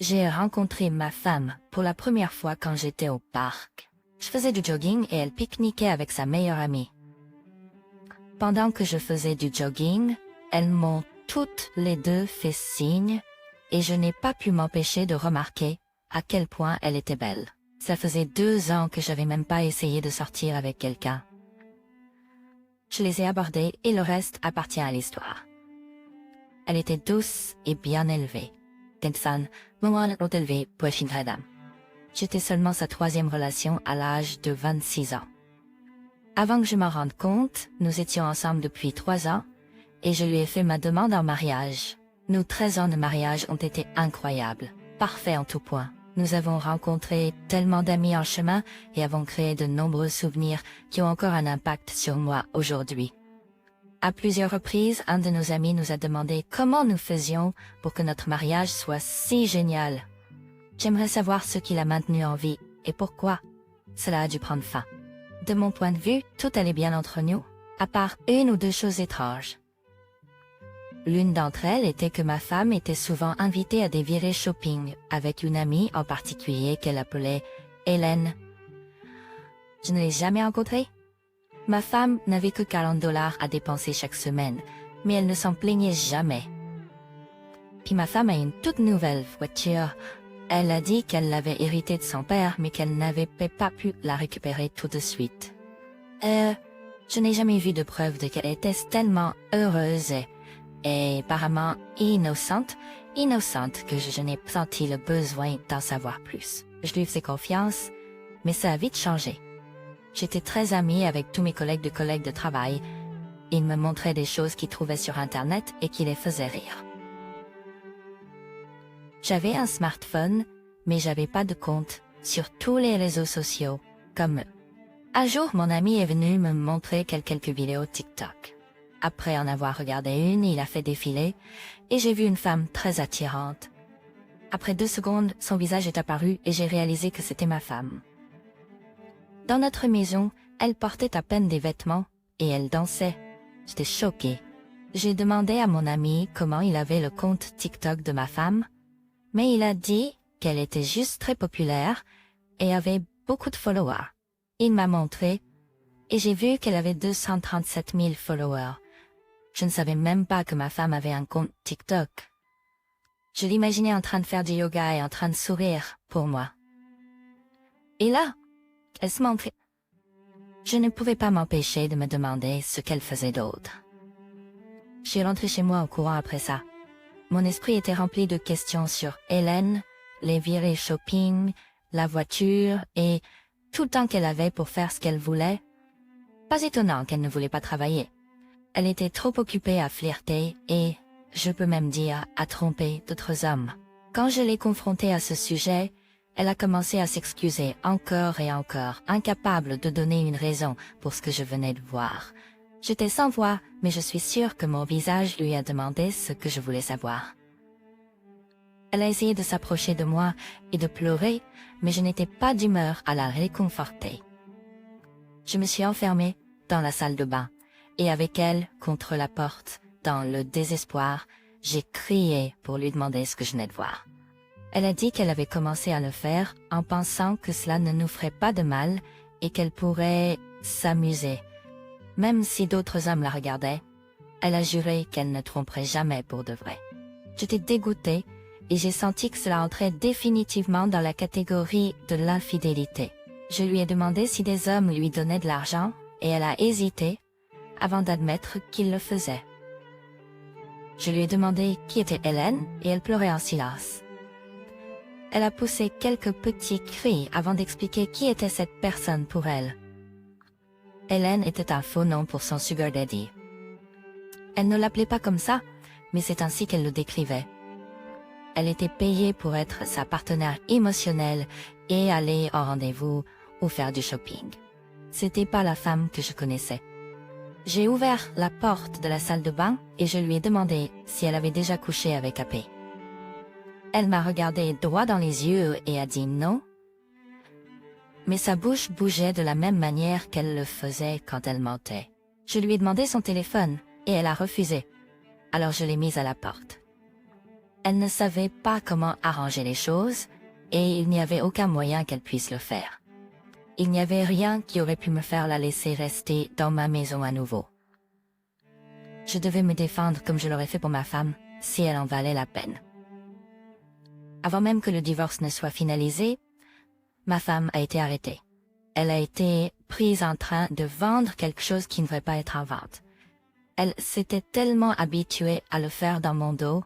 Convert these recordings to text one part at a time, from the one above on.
J'ai rencontré ma femme pour la première fois quand j'étais au parc. Je faisais du jogging et elle pique-niquait avec sa meilleure amie. Pendant que je faisais du jogging, elles m'ont toutes les deux fait signe et je n'ai pas pu m'empêcher de remarquer à quel point elle était belle. Ça faisait 2 ans que j'avais même pas essayé de sortir avec quelqu'un. Je les ai abordées et le reste appartient à l'histoire. Elle était douce et bien élevée. J'étais seulement sa 3e relation à l'âge de 26 ans. Avant que je m'en rende compte, nous étions ensemble depuis 3 ans et je lui ai fait ma demande en mariage. Nos 13 ans de mariage ont été incroyables, parfaits en tout point. Nous avons rencontré tellement d'amis en chemin et avons créé de nombreux souvenirs qui ont encore un impact sur moi aujourd'hui. À plusieurs reprises, un de nos amis nous a demandé comment nous faisions pour que notre mariage soit si génial. J'aimerais savoir ce qui l'a maintenu en vie et pourquoi cela a dû prendre fin. De mon point de vue, tout allait bien entre nous, à part 1 ou 2 choses étranges. L'une d'entre elles était que ma femme était souvent invitée à des virées shopping avec une amie en particulier qu'elle appelait Hélène. Je ne l'ai jamais rencontrée. Ma femme n'avait que $40 à dépenser chaque semaine, mais elle ne s'en plaignait jamais. Puis ma femme a une toute nouvelle voiture. Elle a dit qu'elle l'avait héritée de son père, mais qu'elle n'avait pas pu la récupérer tout de suite. Je n'ai jamais vu de preuve de qu'elle était tellement heureuse et apparemment innocente que je n'ai senti le besoin d'en savoir plus. Je lui faisais confiance, mais ça a vite changé. J'étais très amie avec tous mes collègues de travail. Ils me montraient des choses qu'ils trouvaient sur Internet et qui les faisaient rire. J'avais un smartphone, mais j'avais pas de compte sur tous les réseaux sociaux, comme eux. Un jour, mon ami est venu me montrer quelques vidéos TikTok. Après en avoir regardé une, il a fait défiler, et j'ai vu une femme très attirante. Après 2 secondes, son visage est apparu et j'ai réalisé que c'était ma femme. Dans notre maison, elle portait à peine des vêtements, et elle dansait. J'étais choquée. J'ai demandé à mon ami comment il avait le compte TikTok de ma femme, mais il a dit qu'elle était juste très populaire et avait beaucoup de followers. Il m'a montré, et j'ai vu qu'elle avait 237 000 followers. Je ne savais même pas que ma femme avait un compte TikTok. Je l'imaginais en train de faire du yoga et en train de sourire pour moi. Et là, elle se montrait. Je ne pouvais pas m'empêcher de me demander ce qu'elle faisait d'autre. Je suis rentrée chez moi au courant après ça. Mon esprit était rempli de questions sur Hélène, les virées shopping, la voiture et tout le temps qu'elle avait pour faire ce qu'elle voulait. Pas étonnant qu'elle ne voulait pas travailler. Elle était trop occupée à flirter et, je peux même dire, à tromper d'autres hommes. Quand je l'ai confrontée à ce sujet, elle a commencé à s'excuser encore et encore, incapable de donner une raison pour ce que je venais de voir. J'étais sans voix, mais je suis sûre que mon visage lui a demandé ce que je voulais savoir. Elle a essayé de s'approcher de moi et de pleurer, mais je n'étais pas d'humeur à la réconforter. Je me suis enfermée dans la salle de bain, et avec elle, contre la porte, dans le désespoir, j'ai crié pour lui demander ce que je venais de voir. Elle a dit qu'elle avait commencé à le faire en pensant que cela ne nous ferait pas de mal et qu'elle pourrait s'amuser. Même si d'autres hommes la regardaient, elle a juré qu'elle ne tromperait jamais pour de vrai. J'étais dégoûtée et j'ai senti que cela entrait définitivement dans la catégorie de l'infidélité. Je lui ai demandé si des hommes lui donnaient de l'argent et elle a hésité avant d'admettre qu'il le faisait. Je lui ai demandé qui était Hélène et elle pleurait en silence. Elle a poussé quelques petits cris avant d'expliquer qui était cette personne pour elle. Hélène était un faux nom pour son sugar daddy. Elle ne l'appelait pas comme ça, mais c'est ainsi qu'elle le décrivait. Elle était payée pour être sa partenaire émotionnelle et aller en rendez-vous ou faire du shopping. C'était pas la femme que je connaissais. J'ai ouvert la porte de la salle de bain et je lui ai demandé si elle avait déjà couché avec AP. Elle m'a regardé droit dans les yeux et a dit non. Mais sa bouche bougeait de la même manière qu'elle le faisait quand elle mentait. Je lui ai demandé son téléphone et elle a refusé. Alors je l'ai mise à la porte. Elle ne savait pas comment arranger les choses, et il n'y avait aucun moyen qu'elle puisse le faire. Il n'y avait rien qui aurait pu me faire la laisser rester dans ma maison à nouveau. Je devais me défendre comme je l'aurais fait pour ma femme, si elle en valait la peine. Avant même que le divorce ne soit finalisé, ma femme a été arrêtée. Elle a été prise en train de vendre quelque chose qui ne devait pas être en vente. Elle s'était tellement habituée à le faire dans mon dos,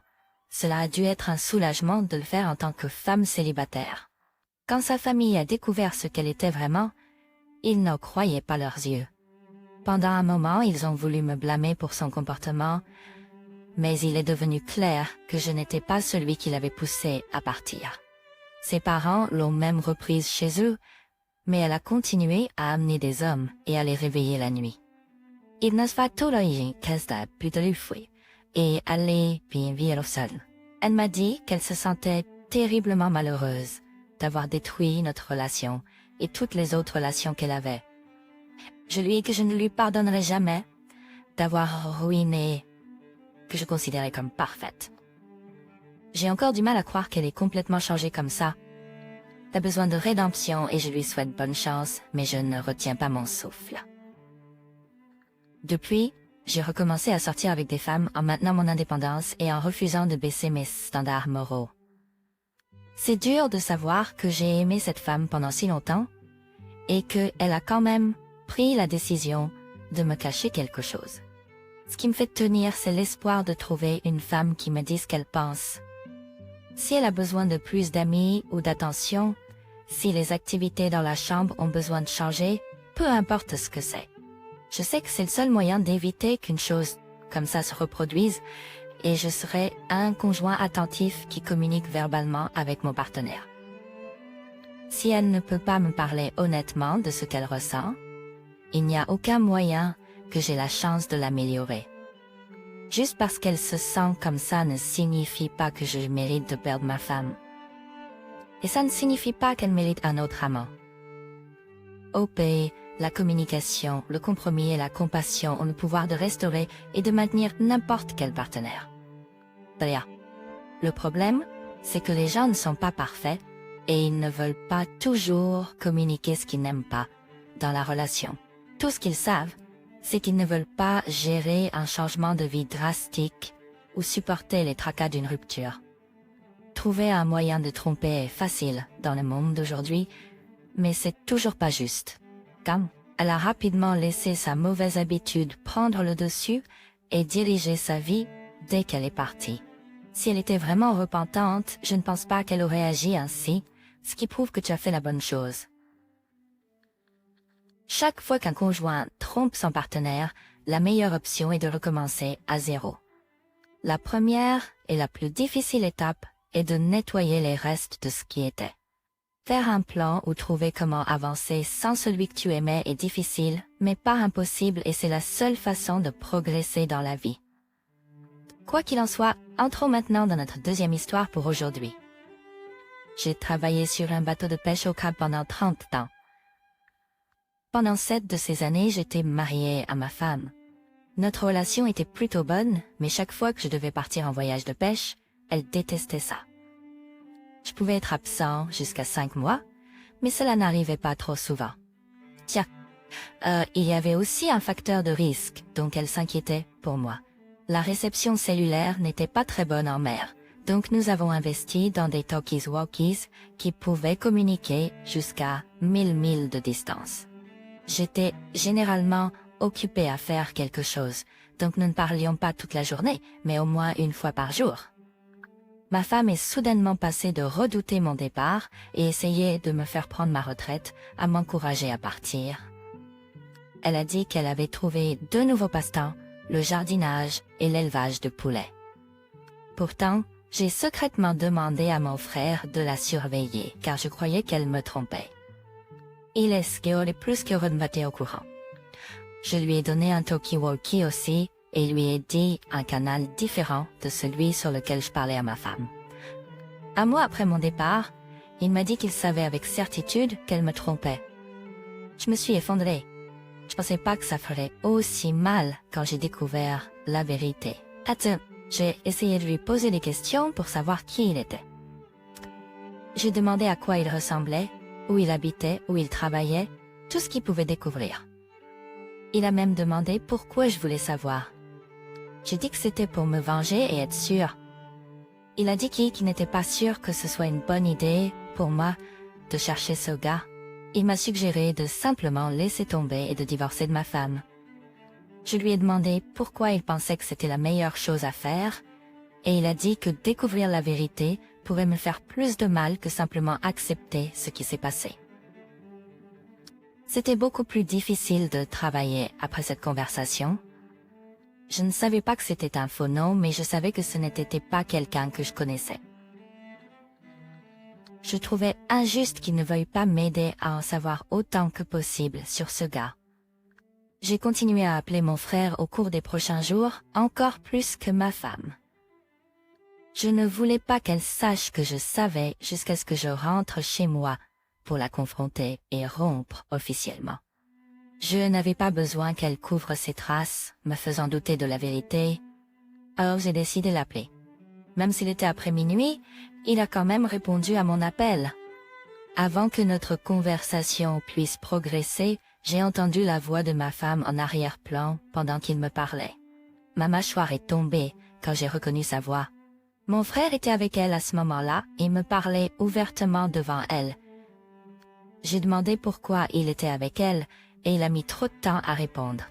cela a dû être un soulagement de le faire en tant que femme célibataire. Quand sa famille a découvert ce qu'elle était vraiment, ils n'en croyaient pas leurs yeux. Pendant un moment, ils ont voulu me blâmer pour son comportement, mais il est devenu clair que je n'étais pas celui qui l'avait poussée à partir. Ses parents l'ont même reprise chez eux, mais elle a continué à amener des hommes et à les réveiller la nuit. Il ne va tolérer qu'elle plutôt fouille et aller bien vivre seule. Elle m'a dit qu'elle se sentait terriblement malheureuse d'avoir détruit notre relation et toutes les autres relations qu'elle avait. Je lui ai dit que je ne lui pardonnerai jamais d'avoir ruiné que je considérais comme parfaite. J'ai encore du mal à croire qu'elle ait complètement changé comme ça. T'as besoin de rédemption et je lui souhaite bonne chance, mais je ne retiens pas mon souffle. Depuis, j'ai recommencé à sortir avec des femmes en maintenant mon indépendance et en refusant de baisser mes standards moraux. C'est dur de savoir que j'ai aimé cette femme pendant si longtemps et qu'elle a quand même pris la décision de me cacher quelque chose. Ce qui me fait tenir, c'est l'espoir de trouver une femme qui me dise ce qu'elle pense. Si elle a besoin de plus d'amis ou d'attention, si les activités dans la chambre ont besoin de changer, peu importe ce que c'est. Je sais que c'est le seul moyen d'éviter qu'une chose comme ça se reproduise et je serai un conjoint attentif qui communique verbalement avec mon partenaire. Si elle ne peut pas me parler honnêtement de ce qu'elle ressent, il n'y a aucun moyen que j'ai la chance de l'améliorer. Juste parce qu'elle se sent comme ça ne signifie pas que je mérite de perdre ma femme. Et ça ne signifie pas qu'elle mérite un autre amant. Au pays, la communication, le compromis et la compassion ont le pouvoir de restaurer et de maintenir n'importe quel partenaire. D'ailleurs, le problème, c'est que les gens ne sont pas parfaits et ils ne veulent pas toujours communiquer ce qu'ils n'aiment pas dans la relation. Tout ce qu'ils savent, c'est qu'ils ne veulent pas gérer un changement de vie drastique ou supporter les tracas d'une rupture. Trouver un moyen de tromper est facile dans le monde d'aujourd'hui, mais c'est toujours pas juste. Cam, elle a rapidement laissé sa mauvaise habitude prendre le dessus et diriger sa vie dès qu'elle est partie. Si elle était vraiment repentante, je ne pense pas qu'elle aurait agi ainsi, ce qui prouve que tu as fait la bonne chose. Chaque fois qu'un conjoint trompe son partenaire, la meilleure option est de recommencer à zéro. La première et la plus difficile étape est de nettoyer les restes de ce qui était. Faire un plan ou trouver comment avancer sans celui que tu aimais est difficile, mais pas impossible et c'est la seule façon de progresser dans la vie. Quoi qu'il en soit, entrons maintenant dans notre deuxième histoire pour aujourd'hui. J'ai travaillé sur un bateau de pêche au Cap pendant 30 ans. Pendant 7 de ces années, j'étais mariée à ma femme. Notre relation était plutôt bonne, mais chaque fois que je devais partir en voyage de pêche, elle détestait ça. Je pouvais être absent jusqu'à 5 mois, mais cela n'arrivait pas trop souvent. Tiens, il y avait aussi un facteur de risque, donc elle s'inquiétait pour moi. La réception cellulaire n'était pas très bonne en mer, donc nous avons investi dans des talkies-walkies qui pouvaient communiquer jusqu'à 1000 milles de distance. J'étais généralement occupée à faire quelque chose, donc nous ne parlions pas toute la journée, mais au moins une fois par jour. Ma femme est soudainement passée de redouter mon départ et essayer de me faire prendre ma retraite à m'encourager à partir. Elle a dit qu'elle avait trouvé 2 nouveaux passe-temps, le jardinage et l'élevage de poulets. Pourtant, j'ai secrètement demandé à mon frère de la surveiller car je croyais qu'elle me trompait. Il est plus qu'heureux de me mettre au courant. Je lui ai donné un talkie-walkie aussi et lui ai dit un canal différent de celui sur lequel je parlais à ma femme. Un mois après mon départ, il m'a dit qu'il savait avec certitude qu'elle me trompait. Je me suis effondrée. Je pensais pas que ça ferait aussi mal quand j'ai découvert la vérité. Attends, J'ai essayé de lui poser des questions pour savoir qui il était. J'ai demandé à quoi il ressemblait, où il habitait, où il travaillait, tout ce qu'il pouvait découvrir. Il a même demandé pourquoi je voulais savoir. J'ai dit que c'était pour me venger et être sûr. Il a dit qu'il n'était pas sûr que ce soit une bonne idée pour moi de chercher ce gars. Il m'a suggéré de simplement laisser tomber et de divorcer de ma femme. Je lui ai demandé pourquoi il pensait que c'était la meilleure chose à faire, et il a dit que découvrir la vérité pourrait me faire plus de mal que simplement accepter ce qui s'est passé. C'était beaucoup plus difficile de travailler après cette conversation. Je ne savais pas que c'était un faux nom, mais je savais que ce n'était pas quelqu'un que je connaissais. Je trouvais injuste qu'il ne veuille pas m'aider à en savoir autant que possible sur ce gars. J'ai continué à appeler mon frère au cours des prochains jours, encore plus que ma femme. Je ne voulais pas qu'elle sache que je savais jusqu'à ce que je rentre chez moi pour la confronter et rompre officiellement. Je n'avais pas besoin qu'elle couvre ses traces, me faisant douter de la vérité, alors j'ai décidé de l'appeler. Même s'il était après minuit, il a quand même répondu à mon appel. Avant que notre conversation puisse progresser, j'ai entendu la voix de ma femme en arrière-plan pendant qu'il me parlait. Ma mâchoire est tombée quand j'ai reconnu sa voix. Mon frère était avec elle à ce moment-là et me parlait ouvertement devant elle. J'ai demandé pourquoi il était avec elle et il a mis trop de temps à répondre.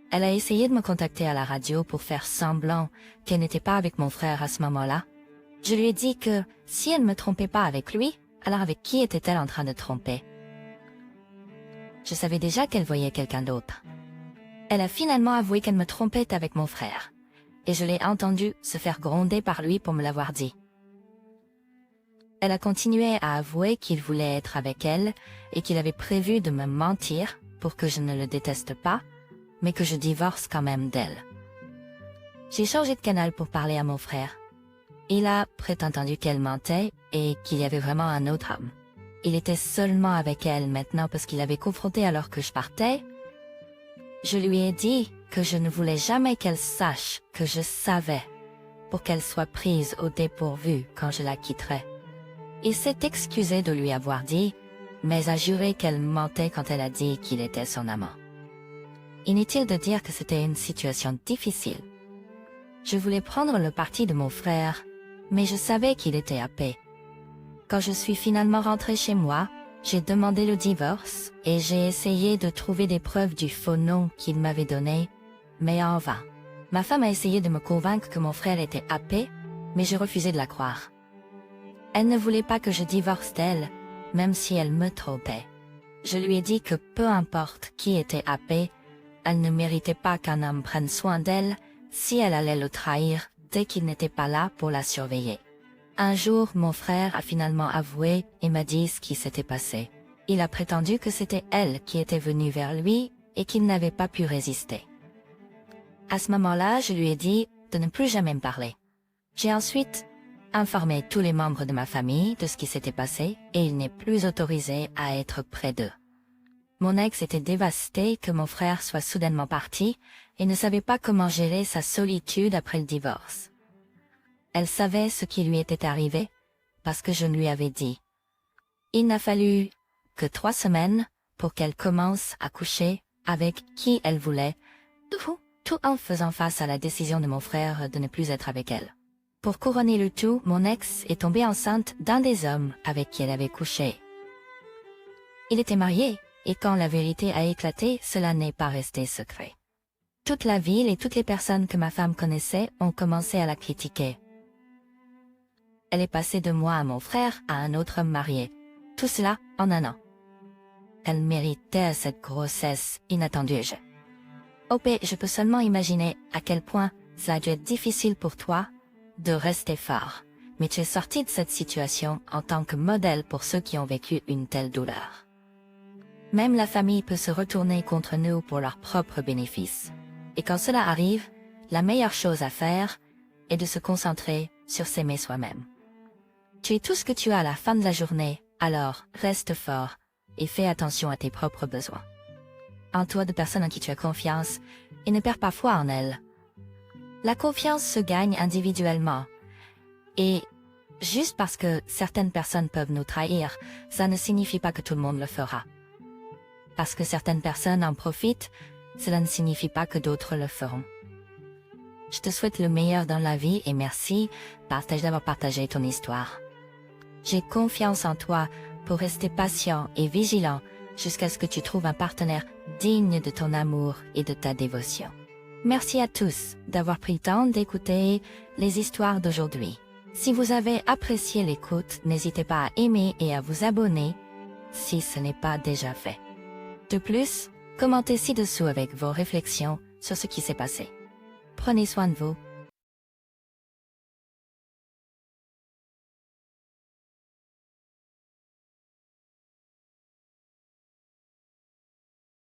Elle a essayé de me contacter à la radio pour faire semblant qu'elle n'était pas avec mon frère à ce moment-là. Je lui ai dit que si elle ne me trompait pas avec lui, alors avec qui était-elle en train de tromper? Je savais déjà qu'elle voyait quelqu'un d'autre. Elle a finalement avoué qu'elle me trompait avec mon frère, et je l'ai entendu se faire gronder par lui pour me l'avoir dit. Elle a continué à avouer qu'il voulait être avec elle et qu'il avait prévu de me mentir pour que je ne le déteste pas, mais que je divorce quand même d'elle. J'ai changé de canal pour parler à mon frère. Il a prétendu qu'elle mentait et qu'il y avait vraiment un autre homme. Il était seulement avec elle maintenant parce qu'il avait confronté alors que je partais. Je lui ai dit que je ne voulais jamais qu'elle sache que je savais, pour qu'elle soit prise au dépourvu quand je la quitterais. Il s'est excusé de lui avoir dit, mais a juré qu'elle mentait quand elle a dit qu'il était son amant. Inutile de dire que c'était une situation difficile. Je voulais prendre le parti de mon frère, mais je savais qu'il était happé. Quand je suis finalement rentrée chez moi, j'ai demandé le divorce et j'ai essayé de trouver des preuves du faux nom qu'il m'avait donné, mais en vain. Ma femme a essayé de me convaincre que mon frère était happé, mais j'ai refusé de la croire. Elle ne voulait pas que je divorce d'elle, même si elle me trompait. Je lui ai dit que peu importe qui était happé, elle ne méritait pas qu'un homme prenne soin d'elle si elle allait le trahir dès qu'il n'était pas là pour la surveiller. Un jour, mon frère a finalement avoué et m'a dit ce qui s'était passé. Il a prétendu que c'était elle qui était venue vers lui et qu'il n'avait pas pu résister. À ce moment-là, je lui ai dit de ne plus jamais me parler. J'ai ensuite informé tous les membres de ma famille de ce qui s'était passé et il n'est plus autorisé à être près d'eux. Mon ex était dévasté que mon frère soit soudainement parti et ne savait pas comment gérer sa solitude après le divorce. Elle savait ce qui lui était arrivé parce que je lui avais dit. Il n'a fallu que 3 semaines pour qu'elle commence à coucher avec qui elle voulait, tout en faisant face à la décision de mon frère de ne plus être avec elle. Pour couronner le tout, mon ex est tombée enceinte d'un des hommes avec qui elle avait couché. Il était marié, et quand la vérité a éclaté, cela n'est pas resté secret. Toute la ville et toutes les personnes que ma femme connaissait ont commencé à la critiquer. Elle est passée de moi à mon frère à un autre homme marié. Tout cela en 1 an. Elle méritait cette grossesse inattendue. Je peux seulement imaginer à quel point ça a dû être difficile pour toi de rester fort. Mais tu es sorti de cette situation en tant que modèle pour ceux qui ont vécu une telle douleur. Même la famille peut se retourner contre nous pour leur propre bénéfice. Et quand cela arrive, la meilleure chose à faire est de se concentrer sur s'aimer soi-même. Tu es tout ce que tu as à la fin de la journée, alors reste fort et fais attention à tes propres besoins. Entoure de personnes en qui tu as confiance et ne perds pas foi en elles. La confiance se gagne individuellement. Et juste parce que certaines personnes peuvent nous trahir, ça ne signifie pas que tout le monde le fera. Parce que certaines personnes en profitent, cela ne signifie pas que d'autres le feront. Je te souhaite le meilleur dans la vie et merci d'avoir partagé ton histoire. J'ai confiance en toi pour rester patient et vigilant jusqu'à ce que tu trouves un partenaire digne de ton amour et de ta dévotion. Merci à tous d'avoir pris le temps d'écouter les histoires d'aujourd'hui. Si vous avez apprécié l'écoute, n'hésitez pas à aimer et à vous abonner si ce n'est pas déjà fait. De plus, commentez ci-dessous avec vos réflexions sur ce qui s'est passé. Prenez soin de vous